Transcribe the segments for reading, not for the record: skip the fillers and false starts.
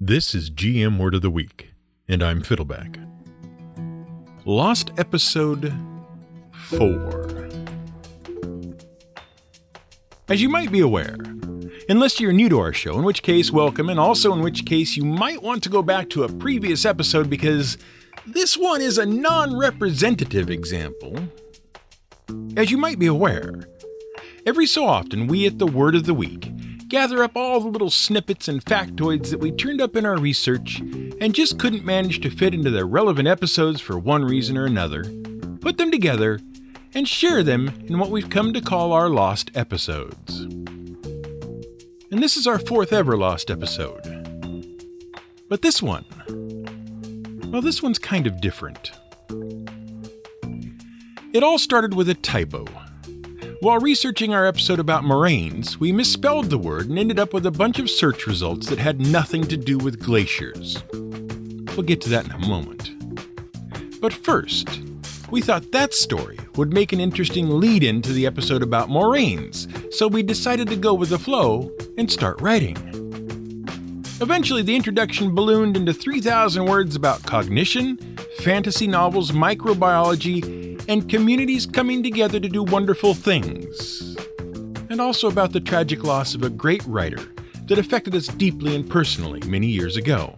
This is GM Word of the Week, and I'm Fiddleback. Lost Episode 4. As you might be aware, unless you're new to our show, in which case welcome, and also in which case you might want to go back to a previous episode because this one is a non-representative example. As you might be aware, every so often we at the Word of the Week gather up all the little snippets and factoids that we turned up in our research and just couldn't manage to fit into the relevant episodes for one reason or another, put them together, and share them in what we've come to call our Lost Episodes. And this is our fourth ever Lost Episode. But this one, well, this one's kind of different. It all started with a typo. While researching our episode about moraines, we misspelled the word and ended up with a bunch of search results that had nothing to do with glaciers. We'll get to that in a moment. But first, we thought that story would make an interesting lead-in to the episode about moraines, so we decided to go with the flow and start writing. Eventually, the introduction ballooned into 3,000 words about cognition, fantasy novels, microbiology, and communities coming together to do wonderful things. And also about the tragic loss of a great writer that affected us deeply and personally many years ago.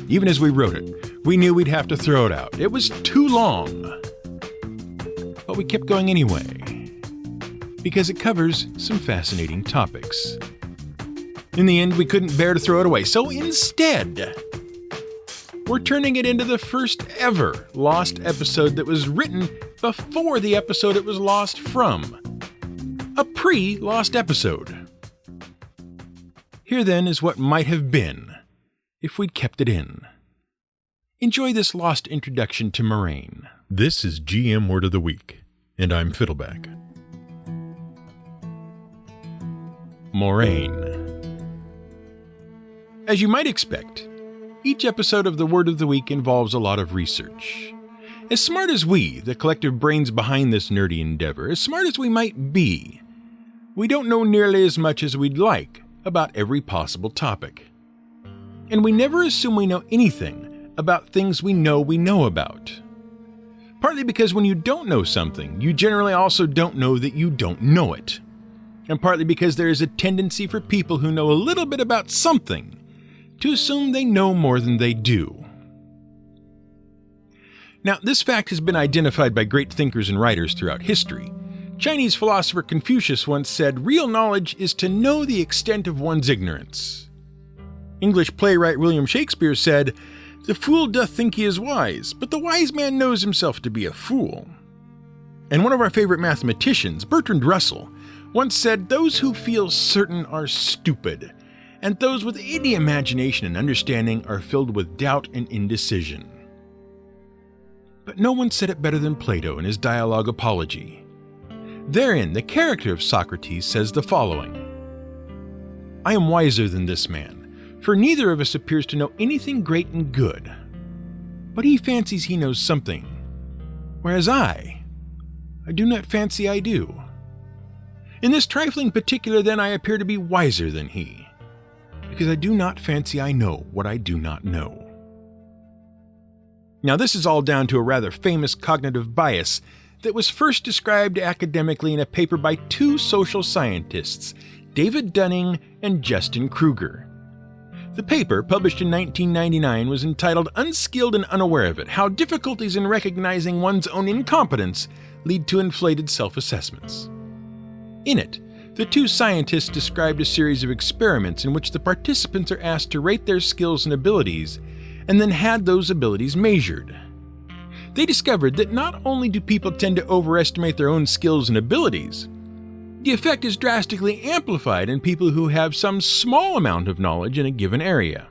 Even as we wrote it, we knew we'd have to throw it out. It was too long. But we kept going anyway, because it covers some fascinating topics. In the end, we couldn't bear to throw it away, so instead, we're turning it into the first ever Lost episode that was written before the episode it was lost from. A pre-Lost episode. Here then is what might have been if we'd kept it in. Enjoy this Lost introduction to Moraine. This is GM Word of the Week, and I'm Fiddleback. Moraine. As you might expect, each episode of the Word of the Week involves a lot of research. As smart as we, the collective brains behind this nerdy endeavor, as smart as we might be, we don't know nearly as much as we'd like about every possible topic. And we never assume we know anything about things we know about. Partly because when you don't know something, you generally also don't know that you don't know it. And partly because there is a tendency for people who know a little bit about something to assume they know more than they do. Now, this fact has been identified by great thinkers and writers throughout history. Chinese philosopher Confucius once said, "Real knowledge is to know the extent of one's ignorance." English playwright William Shakespeare said, "The fool doth think he is wise, but the wise man knows himself to be a fool." And one of our favorite mathematicians, Bertrand Russell, once said, "Those who feel certain are stupid, and those with any imagination and understanding are filled with doubt and indecision." But no one said it better than Plato in his dialogue Apology. Therein, the character of Socrates says the following: "I am wiser than this man, for neither of us appears to know anything great and good. But he fancies he knows something, whereas I do not fancy I do. In this trifling particular, then, I appear to be wiser than he, because I do not fancy I know what I do not know." Now, this is all down to a rather famous cognitive bias that was first described academically in a paper by two social scientists, David Dunning and Justin Kruger. The paper, published in 1999, was entitled "Unskilled and Unaware of It: How Difficulties in Recognizing One's Own Incompetence Lead to Inflated Self-Assessments." In it, the two scientists described a series of experiments in which the participants are asked to rate their skills and abilities, and then had those abilities measured. They discovered that not only do people tend to overestimate their own skills and abilities, the effect is drastically amplified in people who have some small amount of knowledge in a given area.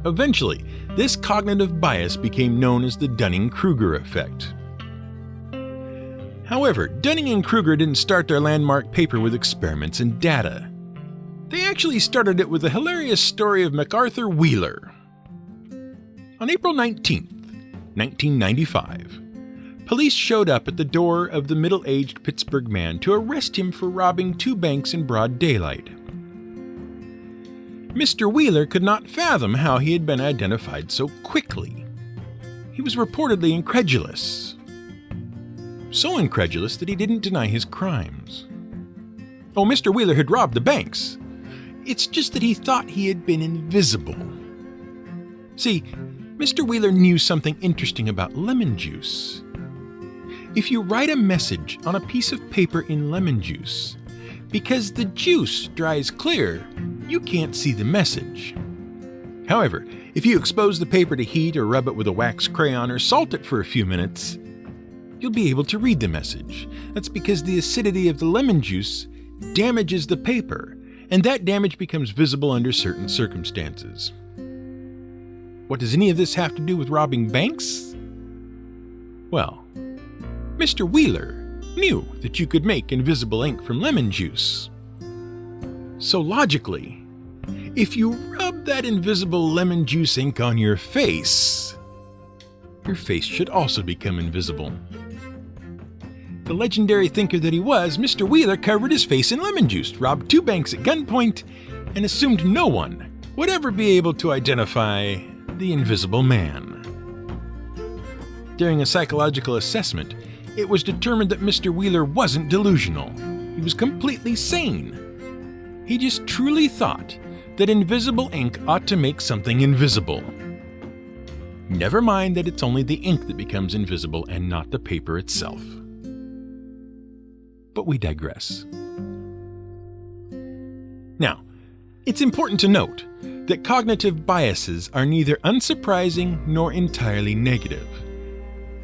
Eventually, this cognitive bias became known as the Dunning-Kruger effect. However, Dunning and Kruger didn't start their landmark paper with experiments and data. They actually started it with the hilarious story of MacArthur Wheeler. On April 19th, 1995, police showed up at the door of the middle-aged Pittsburgh man to arrest him for robbing two banks in broad daylight. Mr. Wheeler could not fathom how he had been identified so quickly. He was reportedly incredulous. So incredulous that he didn't deny his crimes. Oh, Mr. Wheeler had robbed the banks. It's just that he thought he had been invisible. See, Mr. Wheeler knew something interesting about lemon juice. If you write a message on a piece of paper in lemon juice, because the juice dries clear, you can't see the message. However, if you expose the paper to heat or rub it with a wax crayon or salt it for a few minutes, you'll be able to read the message. That's because the acidity of the lemon juice damages the paper, and that damage becomes visible under certain circumstances. What does any of this have to do with robbing banks? Well, Mr. Wheeler knew that you could make invisible ink from lemon juice. So logically, if you rub that invisible lemon juice ink on your face should also become invisible. The legendary thinker that he was, Mr. Wheeler covered his face in lemon juice, robbed 2 banks at gunpoint, and assumed no one would ever be able to identify the Invisible Man. During a psychological assessment, it was determined that Mr. Wheeler wasn't delusional. He was completely sane. He just truly thought that invisible ink ought to make something invisible. Never mind that it's only the ink that becomes invisible and not the paper itself. But we digress. Now, it's important to note that cognitive biases are neither unsurprising nor entirely negative.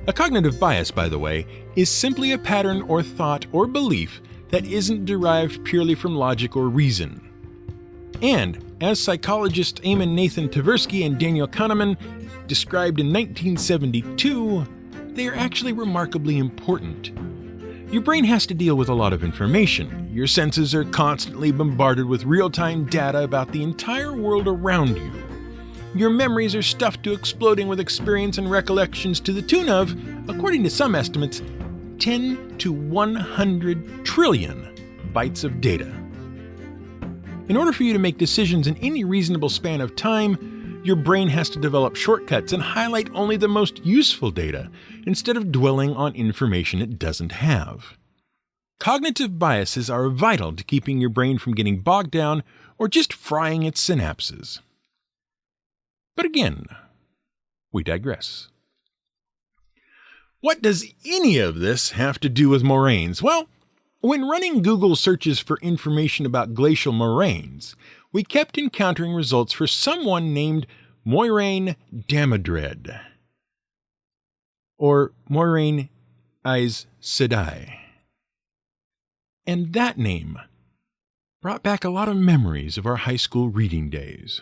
A cognitive bias, by the way, is simply a pattern or thought or belief that isn't derived purely from logic or reason. And, as psychologists Eamon Nathan Tversky and Daniel Kahneman described in 1972, they are actually remarkably important. Your brain has to deal with a lot of information. Your senses are constantly bombarded with real-time data about the entire world around you. Your memories are stuffed to exploding with experience and recollections to the tune of, according to some estimates, 10 to 100 trillion bytes of data. In order for you to make decisions in any reasonable span of time, your brain has to develop shortcuts and highlight only the most useful data, instead of dwelling on information it doesn't have. Cognitive biases are vital to keeping your brain from getting bogged down or just frying its synapses. But again, we digress. What does any of this have to do with moraines? Well, when running Google searches for information about glacial moraines, we kept encountering results for someone named Moiraine Damodred, or Moiraine Aes Sedai. And that name brought back a lot of memories of our high school reading days.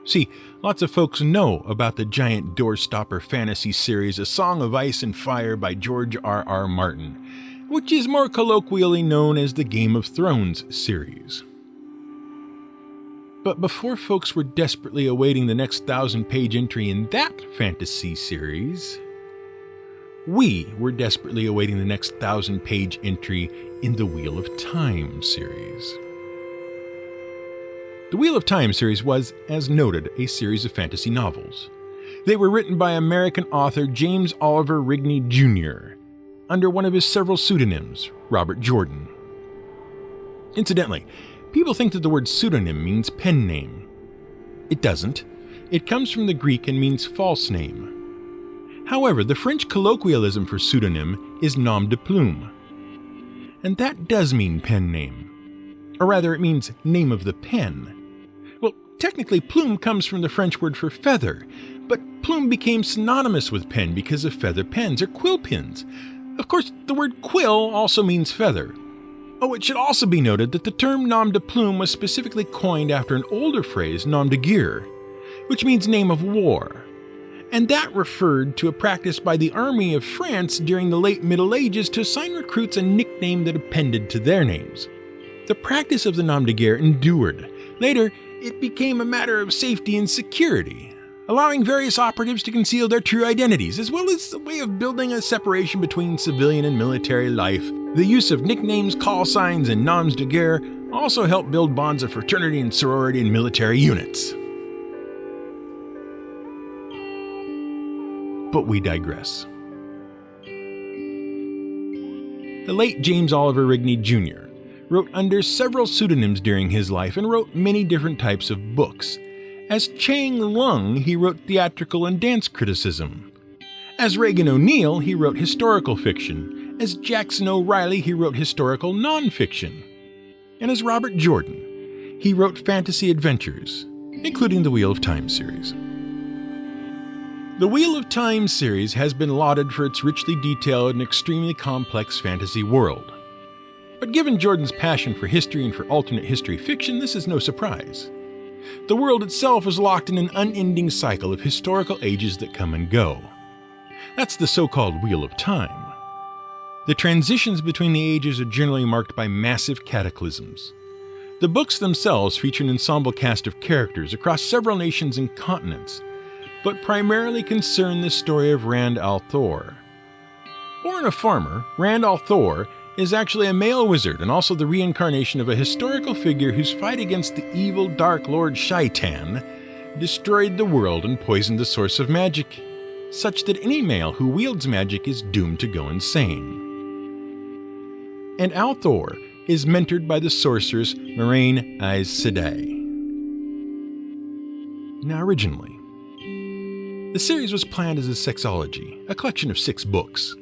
See, lots of folks know about the giant doorstopper fantasy series A Song of Ice and Fire by George R.R. Martin, which is more colloquially known as the Game of Thrones series. But before folks were desperately awaiting the next 1,000-page entry in that fantasy series, we were desperately awaiting the next 1,000-page entry in the Wheel of Time series. The Wheel of Time series was, as noted, a series of fantasy novels. They were written by American author James Oliver Rigney Jr., under one of his several pseudonyms, Robert Jordan. Incidentally, people think that the word pseudonym means pen name. It doesn't. It comes from the Greek and means false name. However, the French colloquialism for pseudonym is nom de plume. And that does mean pen name. Or rather, it means name of the pen. Well, technically, plume comes from the French word for feather, but plume became synonymous with pen because of feather pens or quill pens. Of course, the word quill also means feather. Oh, it should also be noted that the term nom de plume was specifically coined after an older phrase, nom de guerre, which means name of war. And that referred to a practice by the army of France during the late Middle Ages to assign recruits a nickname that appended to their names. The practice of the nom de guerre endured. Later, it became a matter of safety and security, allowing various operatives to conceal their true identities, as well as a way of building a separation between civilian and military life. The use of nicknames, call signs, and noms de guerre also helped build bonds of fraternity and sorority in military units. But we digress. The late James Oliver Rigney Jr. wrote under several pseudonyms during his life and wrote many different types of books. As Chang Lung, he wrote theatrical and dance criticism. As Reagan O'Neill, he wrote historical fiction. As Jackson O'Reilly, he wrote historical nonfiction. And as Robert Jordan, he wrote fantasy adventures, including the Wheel of Time series. The Wheel of Time series has been lauded for its richly detailed and extremely complex fantasy world. But given Jordan's passion for history and for alternate history fiction, this is no surprise. The world itself is locked in an unending cycle of historical ages that come and go. That's the so-called Wheel of Time. The transitions between the ages are generally marked by massive cataclysms. The books themselves feature an ensemble cast of characters across several nations and continents, but primarily concern the story of Rand al'Thor. Born a farmer, Rand al'Thor is actually a male wizard and also the reincarnation of a historical figure whose fight against the evil Dark Lord Shaitan destroyed the world and poisoned the source of magic, such that any male who wields magic is doomed to go insane. And al'Thor is mentored by the sorceress Moiraine Aes Sedai. Now originally, the series was planned as a sexology, a collection of 6 books.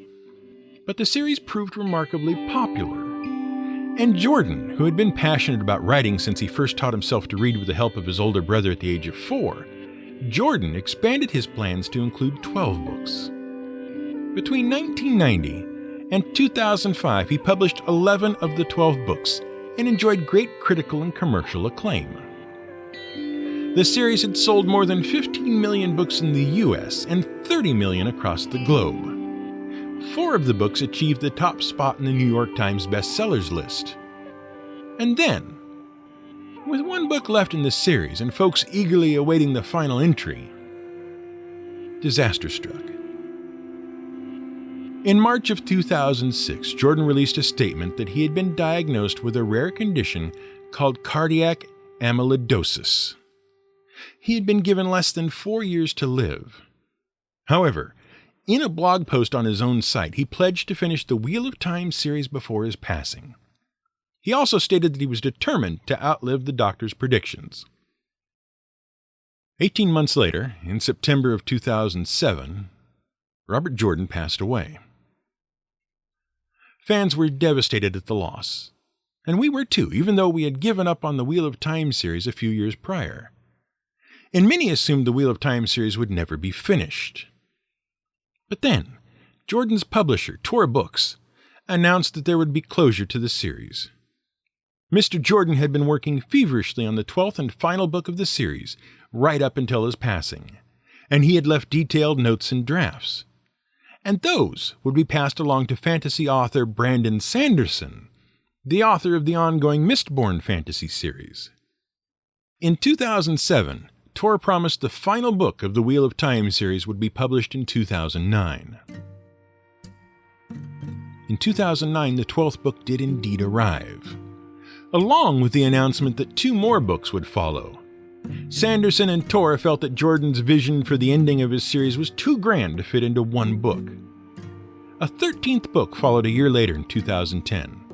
But the series proved remarkably popular. And Jordan, who had been passionate about writing since he first taught himself to read with the help of his older brother at the age of 4, Jordan expanded his plans to include 12 books. Between 1990 and 2005, he published 11 of the 12 books and enjoyed great critical and commercial acclaim. The series had sold more than 15 million books in the US and 30 million across the globe. 4 of the books achieved the top spot in the New York Times bestsellers list. And then, with 1 book left in the series and folks eagerly awaiting the final entry, disaster struck. In March of 2006, Jordan released a statement that he had been diagnosed with a rare condition called cardiac amyloidosis. He had been given less than 4 years to live. However, in a blog post on his own site, he pledged to finish the Wheel of Time series before his passing. He also stated that he was determined to outlive the doctor's predictions. 18 months later, in September of 2007, Robert Jordan passed away. Fans were devastated at the loss, and we were too, even though we had given up on the Wheel of Time series a few years prior. And many assumed the Wheel of Time series would never be finished. But then, Jordan's publisher, Tor Books, announced that there would be closure to the series. Mr. Jordan had been working feverishly on the 12th and final book of the series, right up until his passing, and he had left detailed notes and drafts. And those would be passed along to fantasy author Brandon Sanderson, the author of the ongoing Mistborn fantasy series. In 2007, Tor promised the final book of the Wheel of Time series would be published in 2009. In 2009, the 12th book did indeed arrive, along with the announcement that 2 more books would follow. Sanderson and Tor felt that Jordan's vision for the ending of his series was too grand to fit into 1 book. A 13th book followed a year later in 2010,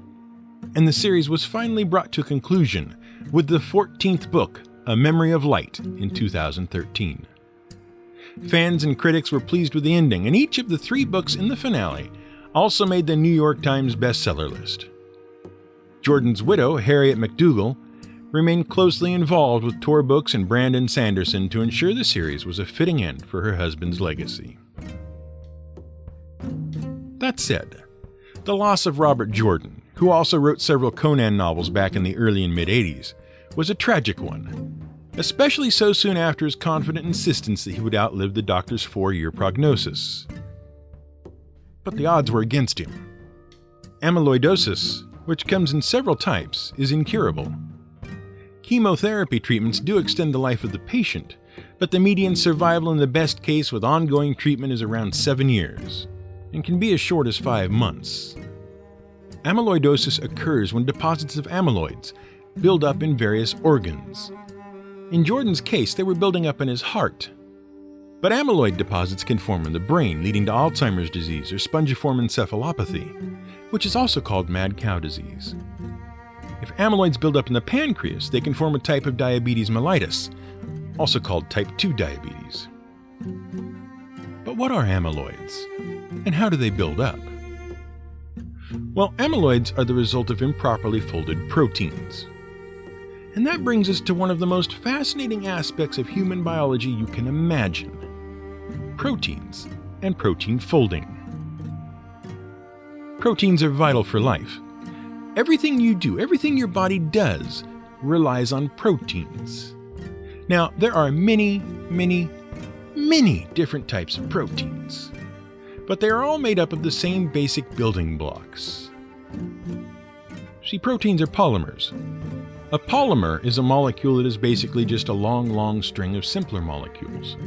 and the series was finally brought to a conclusion with the 14th book, A Memory of Light, in 2013. Fans and critics were pleased with the ending, and each of the 3 books in the finale also made the New York Times bestseller list. Jordan's widow, Harriet McDougall, remained closely involved with Tor Books and Brandon Sanderson to ensure the series was a fitting end for her husband's legacy. That said, the loss of Robert Jordan, who also wrote several Conan novels back in the early and mid-'80s, was a tragic one, especially so soon after his confident insistence that he would outlive the doctor's 4-year prognosis. But the odds were against him. Amyloidosis, which comes in several types, is incurable. Chemotherapy treatments do extend the life of the patient, but the median survival in the best case with ongoing treatment is around 7 years, and can be as short as 5 months. Amyloidosis occurs when deposits of amyloids, build up in various organs. In Jordan's case, they were building up in his heart. But amyloid deposits can form in the brain, leading to Alzheimer's disease or spongiform encephalopathy, which is also called mad cow disease. If amyloids build up in the pancreas, they can form a type of diabetes mellitus, also called type 2 diabetes. But what are amyloids, and how do they build up? Well, amyloids are the result of improperly folded proteins. And that brings us to one of the most fascinating aspects of human biology you can imagine: proteins and protein folding. Proteins are vital for life. Everything you do, everything your body does, relies on proteins. Now, there are many different types of proteins, but they are all made up of the same basic building blocks. See, proteins are polymers. A polymer is a molecule that is basically just a long string of simpler molecules.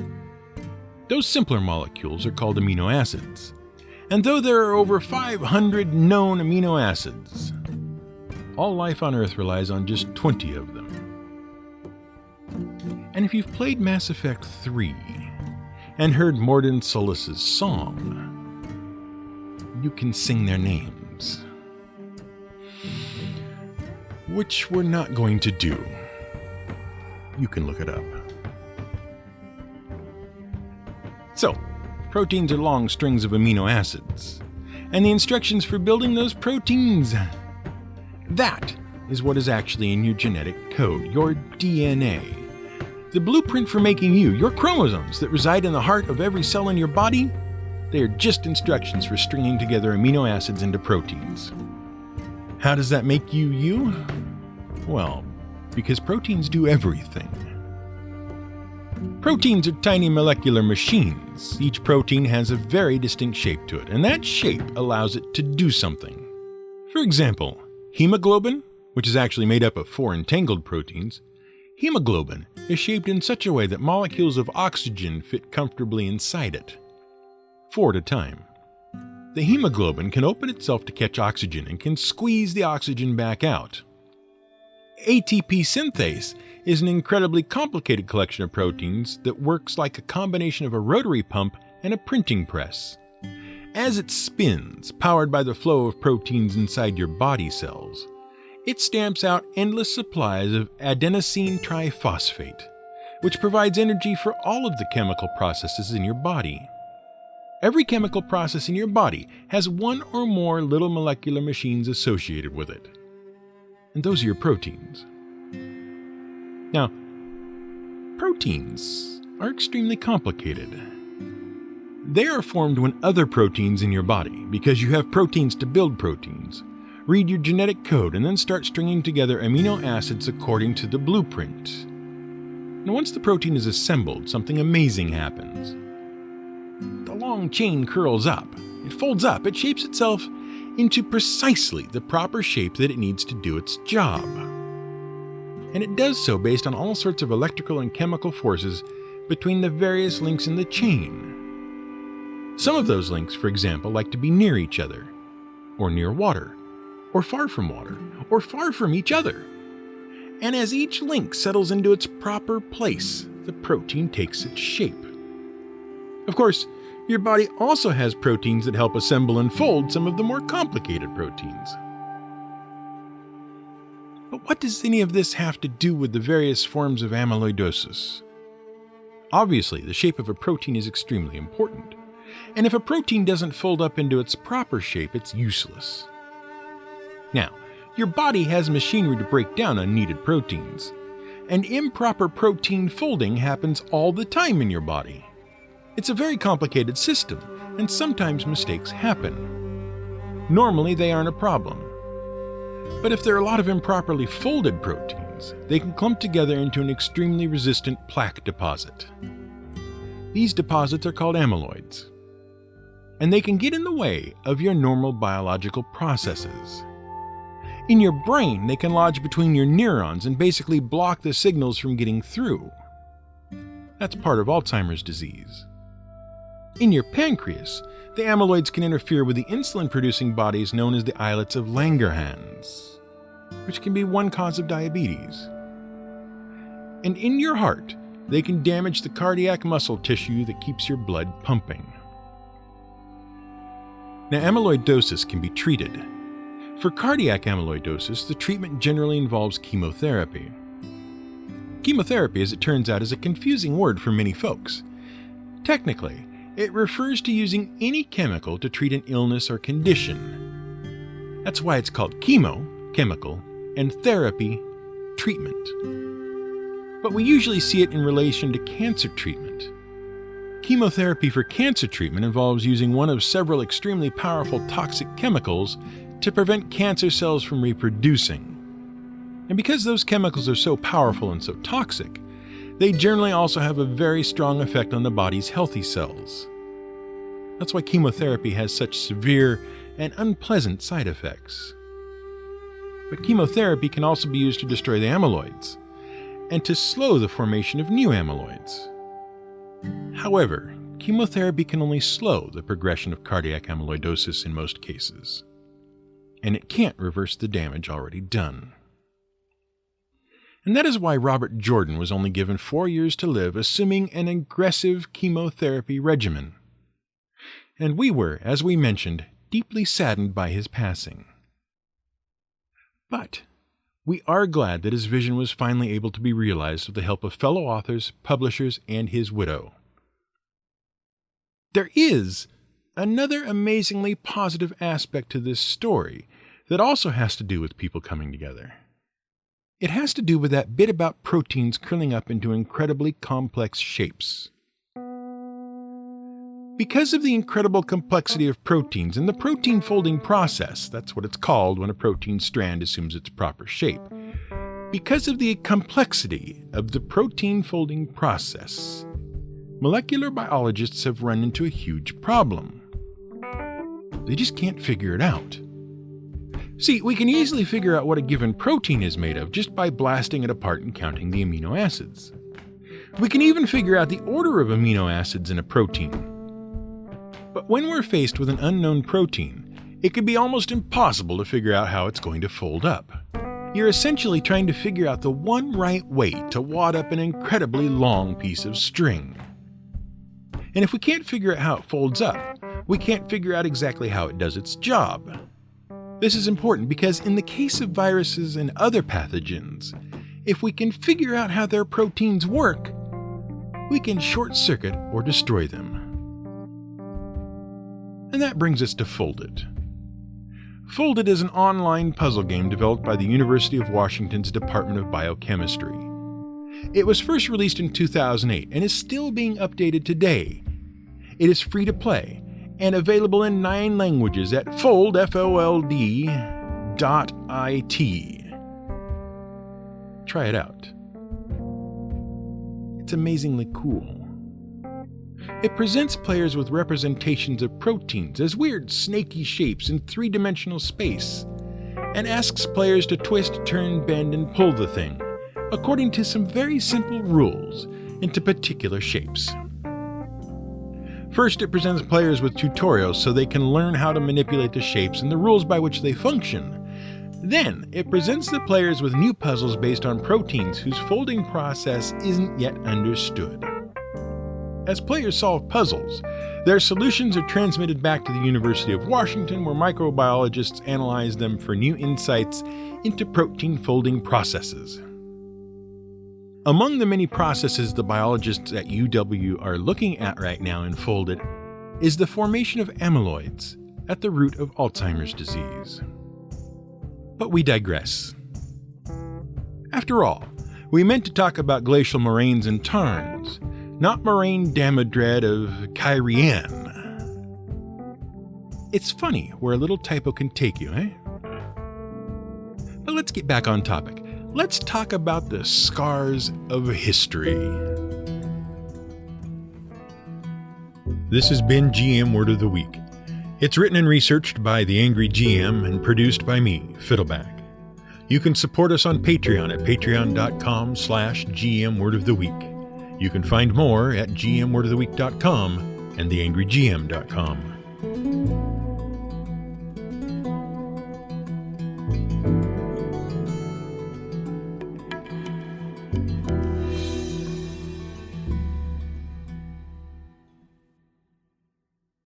Those simpler molecules are called amino acids. And though there are over 500 known amino acids, all life on Earth relies on just 20 of them. And if you've played Mass Effect 3 and heard Mordin Solis's song, you can sing their names. Which we're not going to do. You can look it up. So, proteins are long strings of amino acids, and the instructions for building those proteins, that is what is actually in your genetic code, your DNA. The blueprint for making you, your chromosomes that reside in the heart of every cell in your body, they are just instructions for stringing together amino acids into proteins. How does that make you you? Well, because proteins do everything. Proteins are tiny molecular machines. Each protein has a very distinct shape to it, and that shape allows it to do something. For example, hemoglobin, which is actually made up of 4 entangled proteins, hemoglobin is shaped in such a way that molecules of oxygen fit comfortably inside it, 4 at a time. The hemoglobin can open itself to catch oxygen and can squeeze the oxygen back out. ATP synthase is an incredibly complicated collection of proteins that works like a combination of a rotary pump and a printing press. As it spins, powered by the flow of proteins inside your body cells, it stamps out endless supplies of adenosine triphosphate, which provides energy for all of the chemical processes in your body. Every chemical process in your body has one or more little molecular machines associated with it. And those are your proteins. Now, proteins are extremely complicated. They are formed when other proteins in your body, because you have proteins to build proteins, read your genetic code and then start stringing together amino acids according to the blueprint. Now, once the protein is assembled, something amazing happens. The long chain curls up, it folds up, it shapes itself into precisely the proper shape that it needs to do its job. And it does so based on all sorts of electrical and chemical forces between the various links in the chain. Some of those links, for example, like to be near each other, or near water, or far from water, or far from each other. And as each link settles into its proper place, the protein takes its shape. Of course, your body also has proteins that help assemble and fold some of the more complicated proteins. But what does any of this have to do with the various forms of amyloidosis? Obviously, the shape of a protein is extremely important, and if a protein doesn't fold up into its proper shape, it's useless. Now, your body has machinery to break down unneeded proteins, and improper protein folding happens all the time in your body. It's a very complicated system, and sometimes mistakes happen. Normally, they aren't a problem. But if there are a lot of improperly folded proteins, they can clump together into an extremely resistant plaque deposit. These deposits are called amyloids, and they can get in the way of your normal biological processes. In your brain, they can lodge between your neurons and basically block the signals from getting through. That's part of Alzheimer's disease. In your pancreas, the amyloids can interfere with the insulin-producing bodies known as the islets of Langerhans. which can be one cause of diabetes. And in your heart, they can damage the cardiac muscle tissue that keeps your blood pumping. Now, amyloidosis can be treated. For cardiac amyloidosis, the treatment generally involves chemotherapy. Chemotherapy, as it turns out, is a confusing word for many folks. Technically, it refers to using any chemical to treat an illness or condition. That's why it's called chemo, chemical, and therapy, treatment. But we usually see it in relation to cancer treatment. Chemotherapy for cancer treatment involves using one of several extremely powerful toxic chemicals to prevent cancer cells from reproducing. And because those chemicals are so powerful and so toxic, they generally also have a very strong effect on the body's healthy cells. That's why chemotherapy has such severe and unpleasant side effects. But chemotherapy can also be used to destroy the amyloids and to slow the formation of new amyloids. However, chemotherapy can only slow the progression of cardiac amyloidosis in most cases, and it can't reverse the damage already done. And that is why Robert Jordan was only given 4 years to live, assuming an aggressive chemotherapy regimen. And we were, as we mentioned, deeply saddened by his passing. But we are glad that his vision was finally able to be realized with the help of fellow authors, publishers, and his widow. There is another amazingly positive aspect to this story that also has to do with people coming together. It has to do with that bit about proteins curling up into incredibly complex shapes. Because of the incredible complexity of proteins and the protein folding process, that's what it's called when a protein strand assumes its proper shape. Because of the complexity of the protein folding process, molecular biologists have run into a huge problem. They just can't figure it out. See, we can easily figure out what a given protein is made of just by blasting it apart and counting the amino acids. We can even figure out the order of amino acids in a protein. But when we're faced with an unknown protein, it can be almost impossible to figure out how it's going to fold up. You're essentially trying to figure out the one right way to wad up an incredibly long piece of string. And if we can't figure out how it folds up, we can't figure out exactly how it does its job. This is important because in the case of viruses and other pathogens, if we can figure out how their proteins work, we can short-circuit or destroy them. And that brings us to Foldit. Foldit is an online puzzle game developed by the University of Washington's Department of Biochemistry. It was first released in 2008 and is still being updated today. It is free to play and available in 9 languages at fold.it. Try it out. It's amazingly cool. It presents players with representations of proteins as weird, snaky shapes in 3-dimensional space, and asks players to twist, turn, bend, and pull the thing, according to some very simple rules, into particular shapes. First, it presents players with tutorials so they can learn how to manipulate the shapes and the rules by which they function. Then, it presents the players with new puzzles based on proteins whose folding process isn't yet understood. As players solve puzzles, their solutions are transmitted back to the University of Washington, where microbiologists analyze them for new insights into protein folding processes. Among the many processes the biologists at UW are looking at right now in Foldit is the formation of amyloids at the root of Alzheimer's disease. But we digress. After all, we meant to talk about glacial moraines and tarns, not moraine damodred of Kyrian. It's funny where a little typo can take you, eh? But let's get back on topic. Let's talk about the scars of history. This has been GM Word of the Week. It's written and researched by The Angry GM and produced by me, Fiddleback. You can support us on Patreon at patreon.com/GMWordOfTheWeek. You can find more at gmwordoftheweek.com and theangrygm.com.